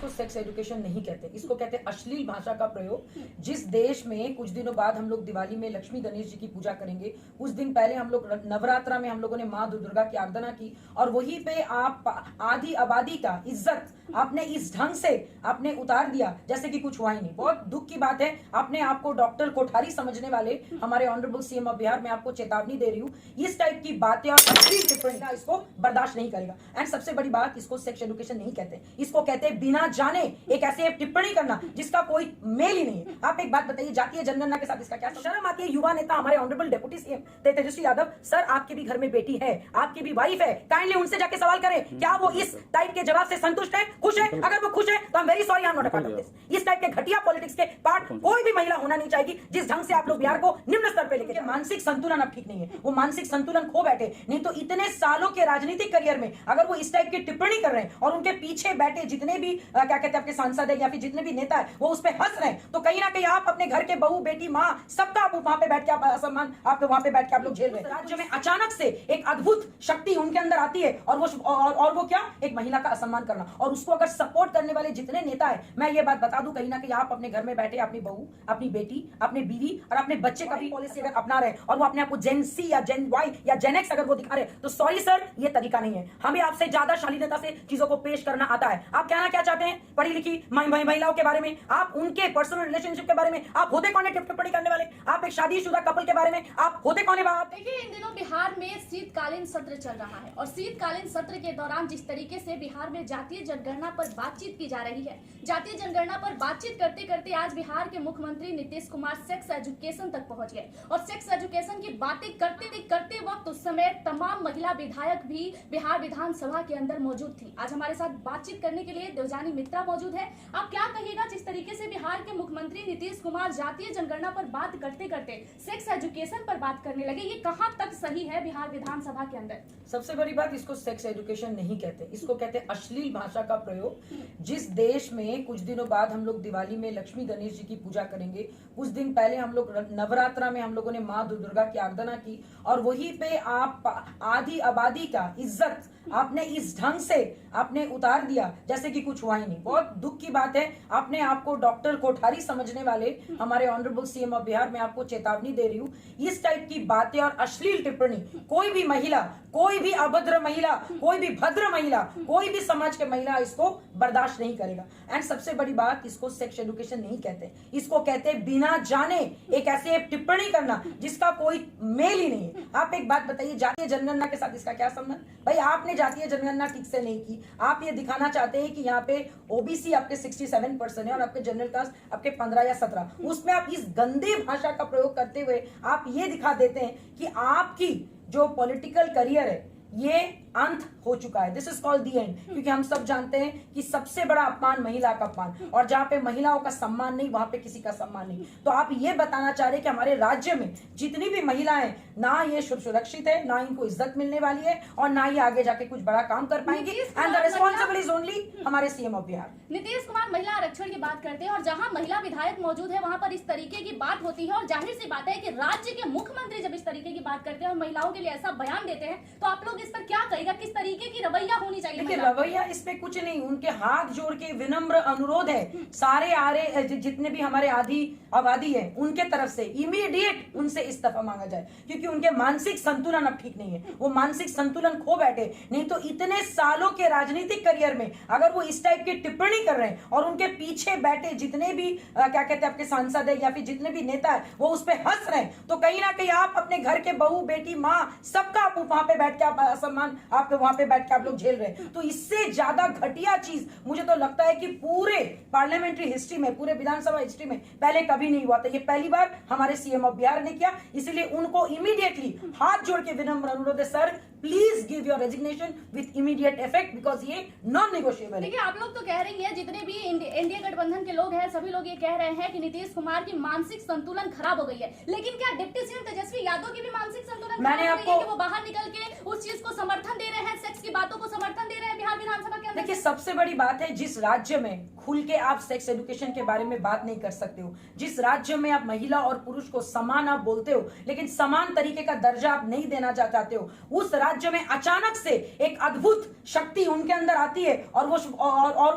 इसको sex education नहीं कहते, इसको कहते हैं अश्लील भाषा का प्रयोग। जिस देश में कुछ दिनों बाद हम लोग दिवाली में लक्ष्मी गणेश जी की पूजा करेंगे, कुछ दिन पहले हम लोग नवरात्रा में हम लोगों ने माँ दुर्गा की आराधना की, और वहीं पे आप आधी आबादी का इज्जत आपने इस ढंग से आपने उतार दिया जैसे कि कुछ हुआ ही नहीं। बहुत दुख की बात है, अपने आपको डॉक्टर कोठारी समझने वाले हमारे ऑनरेबल सीएम ऑफ बिहार, मैं आपको चेतावनी दे रही हूँ, इस टाइप की बातें और अश्लील टिप्पणी का इसको बर्दाश्त नहीं करेगा। एंड सबसे बड़ी बात, इसको सेक्स एजुकेशन नहीं कहते, इसको कहते हैं बिना जाने एक ऐसे टिप्पणी करना जिसका कोई मेल ही नहीं है। आप एक बात बताइए, जातीय जनगणना के साथ इसका क्या शर्म आती है? युवा नेता हमारे honourable deputy CM Tejashwi Yadav sir, आपके भी घर में बेटी है, आपकी भी वाइफ है, काइंडली उनसे जाके सवाल करें, क्या वो इस टाइप के जवाब से संतुष्ट है, खुश है? अगर वो खुश है तो I am very sorry, I am not a part of this. इस टाइप के घटिया पॉलिटिक्स के पार्ट कोई भी महिला होना नहीं चाहिए। जिस ढंग से आप लोग बिहार को निम्न स्तर पे लेके, मानसिक संतुलन अब ठीक नहीं है, वो मानसिक संतुलन खो बैठे। नहीं तो इतने सालों के राजनीतिक करियर में अगर वो इस टाइप की टिप्पणी कर रहे हैं और उनके पीछे बैठे जितने भी क्या कहते हैं आपके सांसद है या फिर जितने भी नेता है वो उस पर हंस रहे हैं, तो कहीं ना कहीं आप अपने घर के बहू बेटी माँ सबका आप वहां पे बैठ के आप असम्मान आप वहां पे बैठ के आप लोग झेल रहे हैं। राज्य में अचानक से एक अद्भुत शक्ति उनके अंदर आती है और वो क्या, एक महिला का असम्मान करना, और उसको अगर सपोर्ट करने वाले जितने नेता है, मैं ये बात बता दूं, कहीं ना कहीं आप अपने घर में बैठे अपनी बहू, अपनी बेटी, अपने बीवी और अपने बच्चे का भी पॉलिसी अगर अपना रहे और वो अपने आप को जेन सी या जेन वाई या जेन एक्स अगर वो दिखा रहे, तो सॉरी सर, ये तरीका नहीं है। हमें आपसे ज्यादा शालीनता से चीजों को पेश करना आता है। आप कहना क्या चाहते हैं? पढ़ी लिखी महिलाओं के बारे में, आप उनके पर्सनल रिलेशनशिप के बारे में आप होते कौन है टिप्पणी करने वाले? आप एक शादीशुदा कपल के बारे में आप होते कौन है बात? देखिए, इन दिनों बिहार में शीतकालीन सत्र चल रहा है और शीतकालीन सत्र के दौरान जिस तरीके से बिहार में जातीय जनगणना पर बातचीत की जा रही है, जातीय जनगणना पर बातचीत करते करते आज बिहार के मुख्यमंत्री नीतीश कुमार सेक्स एजुकेशन तक पहुंच गए और सेक्स एजुकेशन की बातें करते वक्त उस समय तमाम महिला विधायक भी बिहार विधानसभा के अंदर मौजूद थी। आज हमारे साथ बातचीत करने के लिए देवजानी मित्रा मौजूद है। आप क्या कहिएगा जिस तरीके से बिहार के मुख्यमंत्री नीतीश कुमार जातीय जनगणना पर बात करते करते सेक्स एजुकेशन पर बात करने लगे, ये कहां तक सही है बिहार विधानसभा के अंदर? सबसे बड़ी बात, इसको सेक्स एजुकेशन नहीं कहते, इसको कहते हैं अश्लील भाषा का प्रयोग। जिस देश में कुछ दिनों बाद हम लोग दिवाली में लक्ष्मी गणेश जी की पूजा करेंगे, कुछ दिन पहले हम लोग नवरात्रा में हम लोगों ने माँ दुर्गा की आराधना की, और वहीं पे आप आधी आबादी का इज्जत आपने इस ढंग से आपने उतार दिया जैसे कि कुछ हुआ ही नहीं। बहुत दुख की बात है, अपने आपको डॉक्टर कोठारी समझने वाले हमारे ऑनरेबल सीएम ऑफ बिहार, मैं आपको चेतावनी दे रही हूँ, इस टाइप की बातें और अश्लील टिप्पणी कोई भी महिला, कोई भी अभद्र महिला, कोई भी भद्र महिला, कोई भी समाज के महिला इसको बर्दाश्त नहीं करेगा। एंड सबसे बड़ी बात, इसको सेक्स एजुकेशन नहीं कहते, इसको कहते हैं बिना जाने एक ऐसे टिप्पणी करना जिसका कोई मेल ही नहीं है। आप एक बात बताइए, जातीय जनगणना के साथ इसका क्या संबंध? भाई, आपने जातीय जनगणना ठीक से नहीं की, आप ये दिखाना चाहते हैं कि यहाँ पे ओबीसी आपके 67% है और आपके जनरल कास्ट आपके 15 या 17, उसमें आप इस गंदे भाषा का प्रयोग करते हुए आप ये दिखा देते हैं कि आपकी जो पॉलिटिकल करियर है ये अंत हो चुका है। This is called the and, क्योंकि हम सब जानते हैं कि सबसे बड़ा अपमान महिला का अपमान, और जहां पे महिलाओं का सम्मान नहीं वहां पे किसी का सम्मान नहीं। तो आप ये बताना चाह रहे हैं कि हमारे राज्य में जितनी भी महिलाएं, ना ये सुरक्षित है, ना इनको इज्जत मिलने वाली है, और ना ये आगे जाके कुछ बड़ा काम कर पाएंगे। And the responsible is only हमारे सीएम ऑफ बिहार। नीतीश कुमार महिला आरक्षण की बात करते हैं और जहां महिला विधायक मौजूद है वहां पर इस तरीके की बात होती है, और जाहिर सी बात है कि राज्य के मुख्यमंत्री जब इस तरीके की बात करते हैं और महिलाओं के लिए ऐसा बयान देते हैं, तो आप लोग इस पर क्या कहेगा? किस तरीके की रवैया होनी चाहिए? देखिए, रवैया इस पे कुछ नहीं, उनके हाथ जोड़ के विनम्र अनुरोध है सारे आरे जितने भी हमारे आधी आबादी है उनके तरफ से, इमीडिएट उनसे इस्तीफा मांगा जाए, क्योंकि उनके मानसिक संतुलन अब ठीक नहीं है, वो मानसिक संतुलन खो बैठे। नहीं तो इतने सालों के राजनीतिक करियर में अगर वो इस टाइप की टिप्पणी कर रहे हैं और उनके पीछे बैठे जितने भी क्या कहते हैं आपके सांसद है या फिर जितने भी नेता है वो उस पर हंस रहे हैं, तो कहीं ना कहीं आप अपने घर के बहू बेटी माँ सबका आप वहां पे बैठ के आप असम्मान आप वहां पे बैठ के आप लोग झेल रहे हैं। तो इससे ज्यादा घटिया चीज मुझे तो लगता है कि पूरे पार्लियामेंट्री हिस्ट्री में, पूरे विधानसभा हिस्ट्री में पहले कभी नहीं हुआ था। ये पहली बार हमारे सीएम ऑफ बिहार ने किया, इसलिए उनको इमीडिएटली हाथ जोड़ के विनम्र अनुरोध है, sir please give your resignation with immediate effect, because ये नॉन नेगोशिएबल है। देखिए, आप लोग तो कह रही हैं, जितने भी एनडीए गठबंधन के लोग हैं सभी लोग ये कह रहे हैं कि नीतीश कुमार की मानसिक संतुलन खराब हो गई है, लेकिन क्या डिप्टी सीएम तेजस्वी यादव की भी मानसिक संतुलन खराब हो गई है कि वो बाहर निकल के उस चीज को समर्थन दे रहे हैं, सेक्स की बातों को समर्थन दे रहे हैं? बिहार विधानसभा के अंदर? देखिए, सबसे बड़ी बात है, जिस राज्य में खुल के आप सेक्स एजुकेशन के बारे में बात नहीं कर सकते हो, जिस राज्य में आप महिला और पुरुष को समान आप बोलते हो लेकिन समान तरीके का दर्जा आप नहीं देना चाहते हो, उस राज्य में अचानक से एक अद्भुत शक्ति उनके अंदर आती है और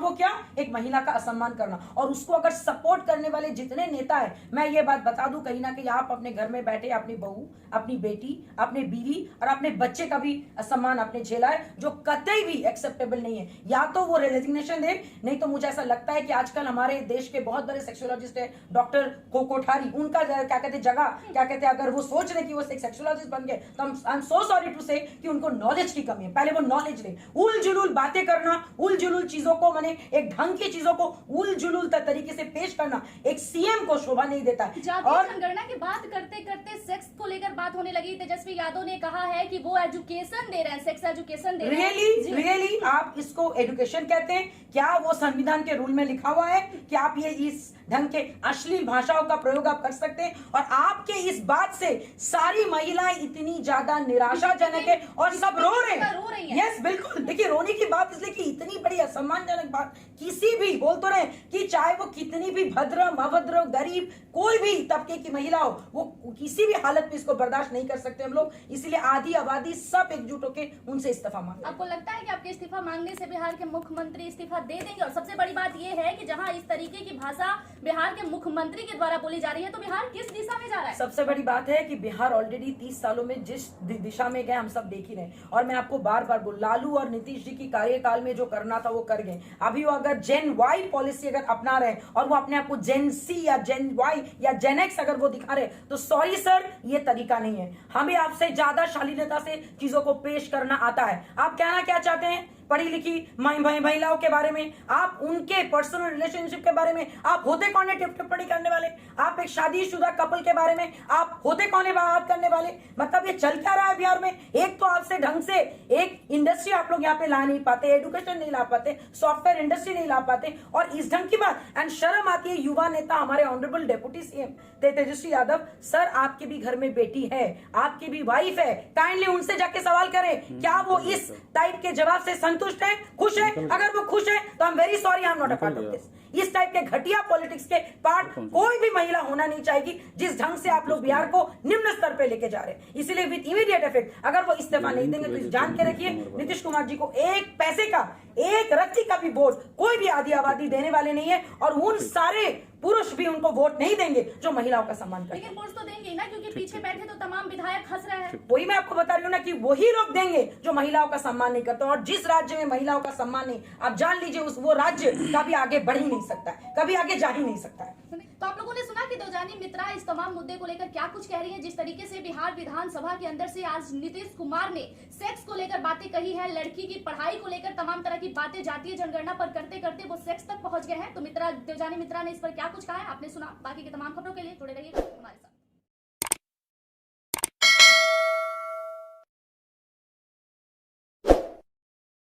वो क्या, एक महिला का असम्मान करना। और उसको अगर सपोर्ट करने वाले जितने नेता है, मैं ये बात बता दूं, कहीं ना कहीं आप अपने घर में बैठे अपनी बहू, अपनी बेटी, अपने बीवी और अपने बच्चे का भी असम्मान आपने झेला है, जो कतई भी एक्सेप्टेबल नहीं है। या तो वो रेजिग्नेशन दे, नहीं तो मुझे ऐसा लगता है कि आजकल हमारे देश के बहुत बड़े सेक्सोलॉजिस्ट है, डॉक्टर कोठारी, उनका क्या कहते जगह, क्या कहते अगर वो सोच रहे कि वो एक सेक्सोलॉजिस्ट बन गए तो I am so sorry to say कि उनको नॉलेज की कमी है। पहले वो नॉलेज ले, उल जुलूल बातें करना, उल जुलूल चीजों को, माने एक ढंग की चीजों को उल जुलूल तरीके से पेश करना एक सीएम को शोभा नहीं देता है। जातीय जनगणना की बात करते करते सेक्स को लेकर बात होने लगी। तेजस्वी यादव ने कहा है कि वो एजुकेशन दे रहे हैं, सेक्स एजुकेशन दे रहे हैं। रियली आप इसको एजुकेशन कहते हैं क्या? वो संविधान के रूल में लिखा हुआ है कि आप ये इस ढंग के अश्लील भाषाओं का प्रयोग आप कर सकते हैं? और आपके इस बात से सारी महिलाएं इतनी ज्यादा निराशाजनक है और सब रो रहे हैं। यस, बिल्कुल। देखिए, रोने की बात इसलिए कि इतनी बड़ी असम्मानजनक बात किसी भी, बोल तो रहे कि चाहे वो कितनी भी भद्र, अभद्र, गरीब, कोई भी तबके की महिला हो, वो किसी भी हालत में इसको बर्दाश्त नहीं कर सकते हम लोग। इसलिए आधी आबादी सब एकजुट होकर उनसे इस्तीफा मांगे। आपको लगता है कि आपके इस्तीफा मांगने से बिहार के मुख्यमंत्री इस्तीफा दे देंगे? और सबसे बड़ी बात यह है कि जहां इस तरीके की भाषा बिहार के मुख्यमंत्री के द्वारा बोली जा रही है, तो बिहार किस दिशा में जा रहा है? सबसे बड़ी बात है कि बिहार ऑलरेडी 30 सालों में जिस दिशा में गए हम सब देख ही रहे हैं। और मैं आपको बार बार बोल, लालू और नीतीश जी की कार्यकाल में जो करना था वो कर गए। अभी वो अगर जेन वाई पॉलिसी अगर अपना रहे और वो अपने आप को जेन सी या जेन वाई या जेन एक्स अगर वो दिखा रहे, तो सॉरी सर, ये तरीका नहीं है। हमें आपसे ज्यादा शालीनता से चीजों को पेश करना आता है। आप कहना क्या चाहते हैं? पढ़ी लिखी महिलाओं के बारे में, आप उनके पर्सनल रिलेशनशिप के बारे में, आप होते कौन है टिप्पणी करने वाले? आप एक शादीशुदा कपल के बारे में आप होते कौन है बात करने वाले? मतलब ये चल क्या रहा है बिहार में? एक तो आपसे ढंग से एक इंडस्ट्री आप लोग यहाँ पे ला नहीं पाते, एजुकेशन नहीं ला पाते, सॉफ्टवेयर इंडस्ट्री नहीं ला पाते, और इस ढंग की बात। एंड शर्म आती है युवा नेता हमारे honourable deputy CM Tejashwi Yadav sir, आपके भी घर में बेटी है, आपकी भी वाइफ है, काइंडली उनसे जाके सवाल करें, क्या वो इस टाइप के जवाब से संतुष्ट है, खुश है? अगर वो खुश है तो I am very sorry, I am not a part of this. इस टाइप के घटिया पॉलिटिक्स के पार्ट कोई भी महिला होना नहीं चाहिए, जिस ढंग से आप लोग बिहार को निम्न स्तर पे लेके जा रहे हैं। इसलिए विद इमीडिएट इफेक्ट अगर वो इस्तीफा नहीं देंगे तो जान के रखिए, नीतीश कुमार जी को एक पैसे का, एक रत्ती का भी वोट कोई भी आधी आबादी देने वाले नहीं है। और उन सारे पुरुष भी उनको वोट नहीं देंगे जो महिलाओं का सम्मान करते हैं। लेकिन पुरुष तो देंगे ना, क्योंकि पीछे बैठे तो तमाम विधायक हंस रहे हैं। वही मैं आपको बता रही हूँ ना कि वही लोग देंगे जो महिलाओं का सम्मान नहीं करते। और जिस राज्य में महिलाओं का सम्मान नहीं, आप जान लीजिए वो राज्य कभी आगे बढ़ ही नहीं सकता है, कभी आगे जा ही नहीं सकता है। तो आप लोगों ने सुना कि देवजानी मित्रा इस तमाम मुद्दे को लेकर क्या कुछ कह रही है। जिस तरीके से बिहार विधानसभा के अंदर से आज नीतीश कुमार ने सेक्स को लेकर बातें कही है, लड़की की पढ़ाई को लेकर तमाम तरह की बातें जातीय जनगणना पर करते करते वो सेक्स तक पहुंच गए हैं। तो देवजानी मित्रा ने इस पर क्या कुछ कहा है आपने सुना। बाकी के तमाम खबरों के लिए जुड़े रहिए हमारे साथ।